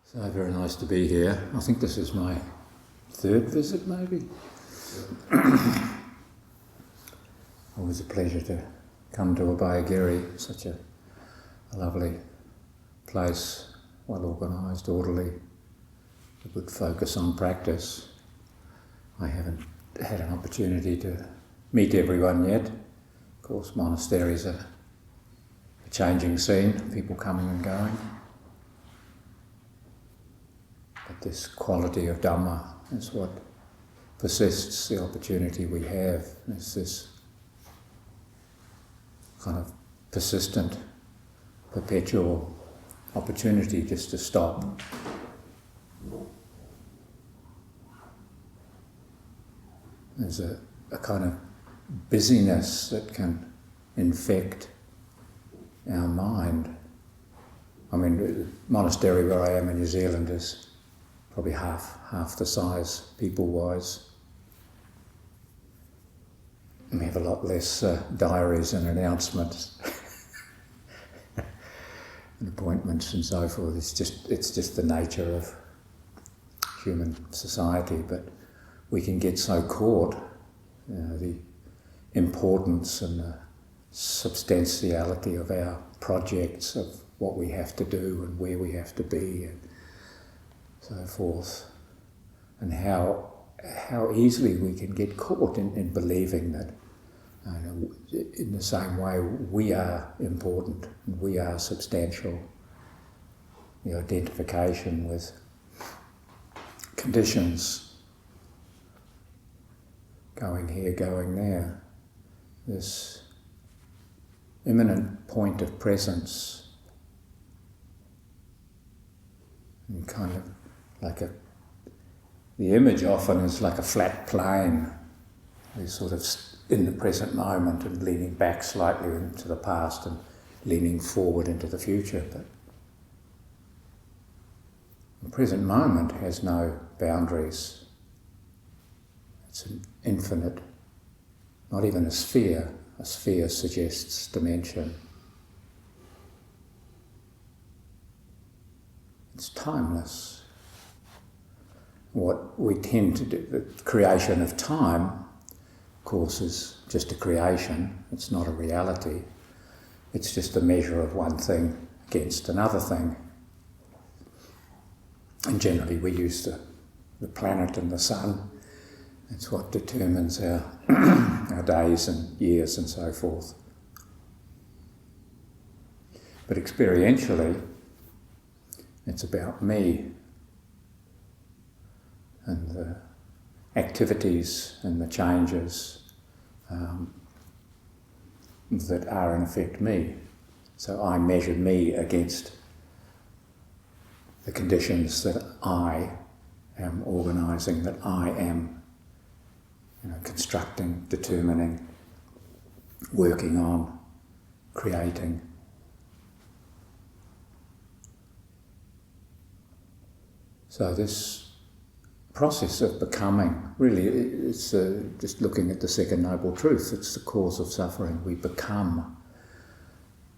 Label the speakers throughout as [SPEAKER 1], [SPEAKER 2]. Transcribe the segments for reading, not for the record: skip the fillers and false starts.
[SPEAKER 1] So very nice to be here. I think this is my third visit, maybe. Always a pleasure to come to Abhayagiri, such a lovely place, well organised, orderly, a good focus on practice. I haven't had an opportunity to meet everyone yet. Of course, monasteries are a changing scene, people coming and going. But this quality of Dhamma is what persists, the opportunity we have. It's this kind of persistent, perpetual opportunity just to stop. There's a kind of busyness that can infect our mind. I mean, the monastery where I am in New Zealand is probably half the size, people-wise. We have a lot less diaries and announcements and appointments and so forth. It's just the nature of human society, but we can get so caught, the importance and the substantiality of our projects, of what we have to do and where we have to be and so forth, and how easily we can get caught in believing that in the same way we are important and we are substantial. The identification with conditions, going here, going there, this imminent point of presence, and kind of like the image often is like a flat plane. We're sort of in the present moment and leaning back slightly into the past and leaning forward into the future. But the present moment has no boundaries. It's an infinite, not even a sphere. A sphere suggests dimension. It's timeless. What we tend to do, the creation of time, of course, is just a creation. It's not a reality. It's just a measure of one thing against another thing. And generally we use the planet and the sun. It's what determines our our days and years and so forth. But experientially, it's about me and the activities and the changes that are in effect me. So I measure me against the conditions that I am organising, that I am constructing, determining, working on, creating. So this process of becoming, really, it's just looking at the second noble truth. It's the cause of suffering. We become.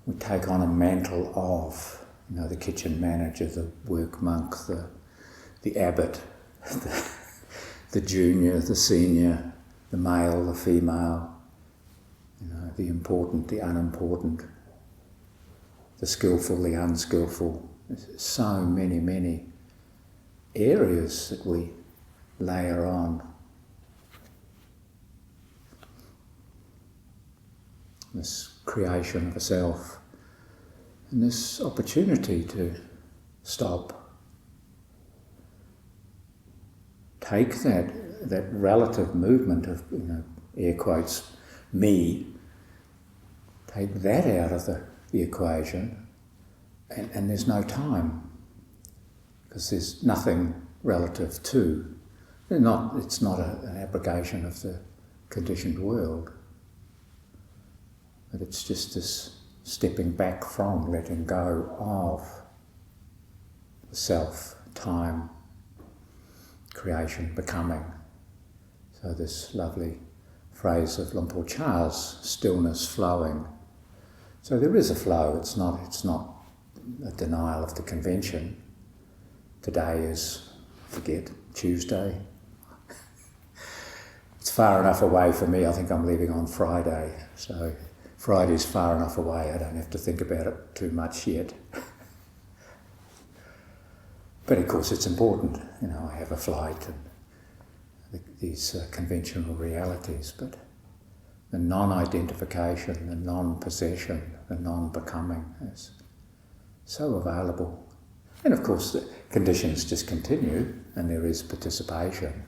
[SPEAKER 1] We take on a mantle of, the kitchen manager, the work monk, the abbot, the junior, the senior, the male, the female, the important, the unimportant, the skillful, the unskillful. There's so many areas that we layer on. This creation of a self, and this opportunity to stop, take that relative movement of, air quotes, me, take that out of the equation, and there's no time, because there's nothing relative to. It's not an abrogation of the conditioned world, but it's just this stepping back from, letting go of self, time, creation, becoming. So this lovely phrase of Luang Por Chah's, stillness flowing. So there is a flow. It's not a denial of the convention. Today is, forget, Tuesday. It's far enough away for me. I think I'm leaving on Friday. So Friday's far enough away. I don't have to think about it too much yet. But of course it's important. I have a flight and these conventional realities. But the non-identification, the non-possession, the non-becoming is so available. And of course the conditions just continue and there is participation.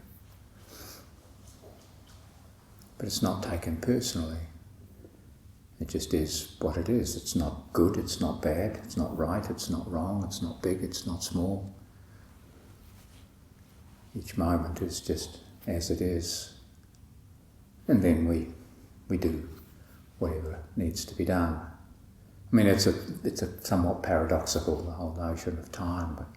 [SPEAKER 1] But it's not taken personally. It just is what it is. It's not good, it's not bad, it's not right, it's not wrong, it's not big, it's not small. Each moment is just as it is. And then we do whatever needs to be done. I mean, it's a somewhat paradoxical, the whole notion of time, but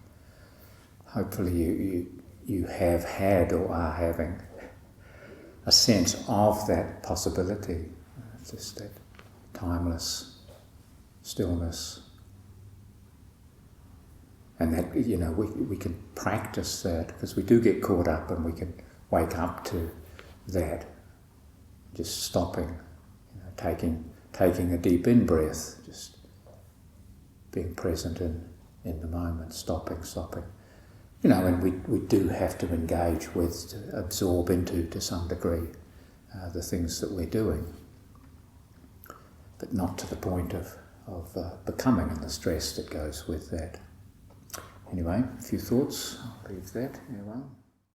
[SPEAKER 1] hopefully you have had or are having a sense of that possibility, just that timeless stillness. And that, we can practice that, because we do get caught up and we can wake up to that, just stopping, taking a deep in-breath, just being present in the moment, stopping. And we do have to engage with, to absorb into to some degree the things that we're doing, but not to the point of becoming and the stress that goes with that. Anyway, a few thoughts, I'll leave that. Anyway.